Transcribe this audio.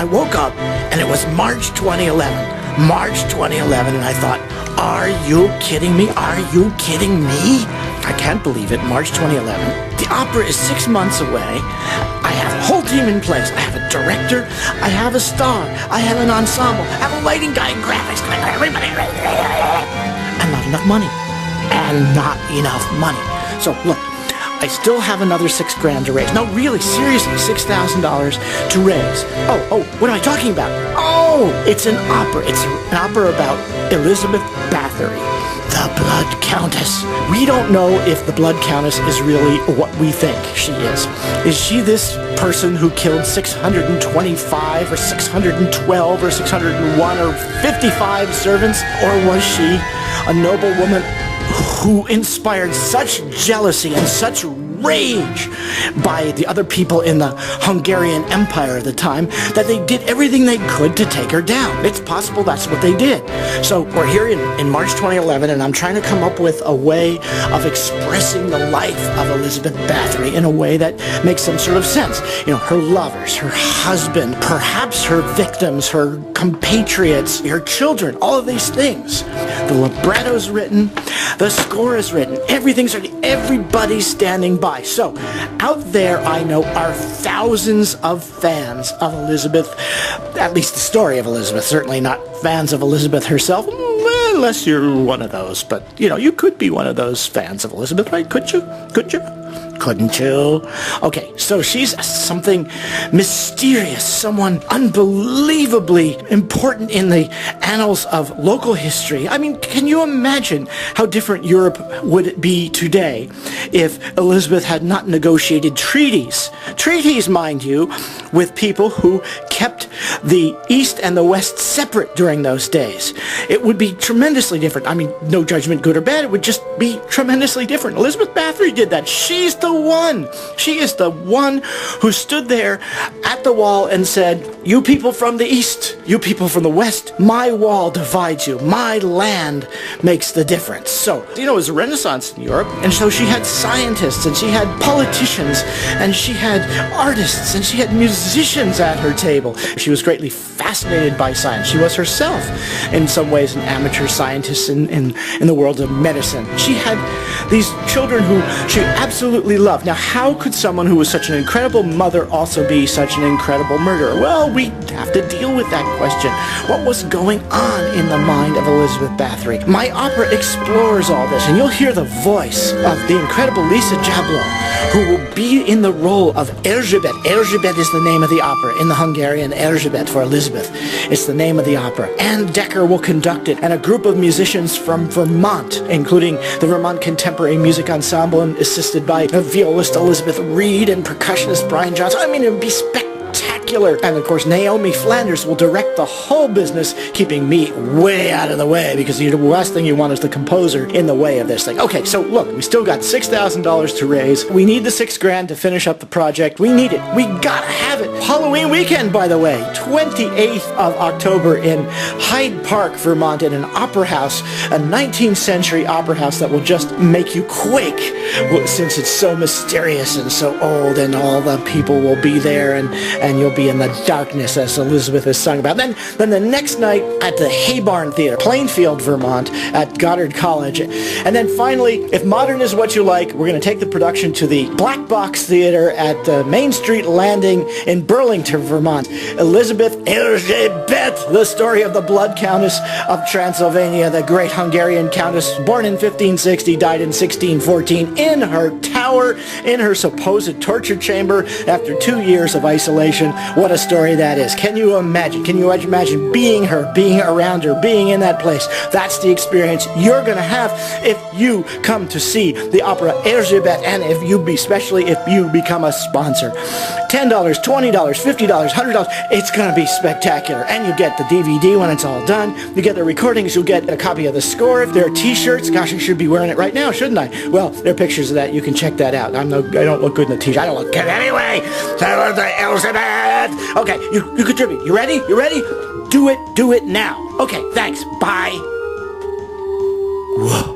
I woke up and it was March 2011. March 2011, and I thought, are you kidding me? Are you kidding me? I can't believe it. March 2011. The opera is 6 months away. I have a whole team in place. I have a director. I have a star. I have an ensemble. I have a lighting guy and graphics. Everybody. And not enough money. So look, I still have another $6,000 to raise. No, really, seriously, $6,000 to raise. Oh, what am I talking about? Oh, it's an opera. It's an opera about Erzsébet Bathory, the Blood Countess. We don't know if the Blood Countess is really what we think she is. Is she this person who killed 625 or 612 or 601 or 55 servants? Or was she a noble woman who inspired such jealousy and such rage by the other people in the Hungarian Empire at the time that they did everything they could to take her down? It's possible that's what they did. So we're here in March 2011, and I'm trying to come up with a way of expressing the life of Erzsébet Bathory in a way that makes some sort of sense. You know, her lovers, her husband, perhaps her victims, her compatriots, her children, all of these things. The libretto's written, the score is written, everything's ready, everybody's standing by. So, out there, I know, are thousands of fans of Erzsébet, at least the story of Erzsébet, certainly not fans of Erzsébet herself, unless you're one of those. But, you know, you could be one of those fans of Erzsébet, right? Could you? Couldn't you? Okay, so she's something mysterious, someone unbelievably important in the annals of local history. I mean, can you imagine how different Europe would be today if Erzsébet had not negotiated treaties? Treaties, mind you, with people who kept the East and the West separate during those days. It would be tremendously different. I mean, no judgment, good or bad, it would just be tremendously different. Erzsébet Bathory did that. She's the one. She is the one who stood there at the wall and said, you people from the East, you people from the West, my wall divides you. My land makes the difference. So, you know, it was a Renaissance in Europe, and so she had scientists, and she had politicians, and she had artists, and she had musicians at her table. She was greatly fascinated by science. She was herself, in some ways, an amateur scientist in the world of medicine. She had these children who she absolutely loved. Now, how could someone who was such an incredible mother also be such an incredible murderer? Well, we have to deal with that question. What was going on in the mind of Erzsébet Bathory? My opera explores all this, and you'll hear the voice of the incredible Lisa Jablo, who will be in the role of Erzsébet. Erzsébet is the name of the opera. In the Hungarian, Erzsébet for Elizabeth. It's the name of the opera. Anne Decker will conduct it, and a group of musicians from Vermont, including the Vermont Contemporary Music Ensemble, and assisted by violist Elizabeth Reed and percussionist Brian Johnson. I mean, it would be spectacular. And of course, Naomi Flanders will direct the whole business, keeping me way out of the way, because the last thing you want is the composer in the way of this thing. Okay, so look, we still got $6,000 to raise. We need the $6,000 to finish up the project. We need it. We gotta have it. Halloween weekend, by the way, 28th of October in Hyde Park, Vermont, in an opera house, a 19th century opera house that will just make you quake, since it's so mysterious and so old, and all the people will be there, and you'll be in the darkness, as Elizabeth has sung about. Then the next night at the Haybarn Theater, Plainfield, Vermont, at Goddard College. And then finally, if modern is what you like, we're going to take the production to the Black Box Theater at Main Street Landing in Burlington, Vermont. Elizabeth Erzsébet, the story of the Blood Countess of Transylvania, the great Hungarian countess, born in 1560, died in 1614, in her tower, in her supposed torture chamber after 2 years of isolation. What a story that is. Can you imagine? Can you imagine being her, being around her, being in that place? That's the experience you're going to have if you come to see the opera Erzsébet, and especially if you become a sponsor. $10, $20, $50, $100. It's going to be spectacular. And you get the DVD when it's all done. You get the recordings. You'll get a copy of the score. If there are t-shirts, gosh, I should be wearing it right now, shouldn't I? Well, there are pictures of that. You can check that out. I don't look good in the t-shirt. I don't look good anyway. Erzsébet. Okay, you contribute. You ready? You ready? Do it now. Okay, thanks. Bye. Whoa.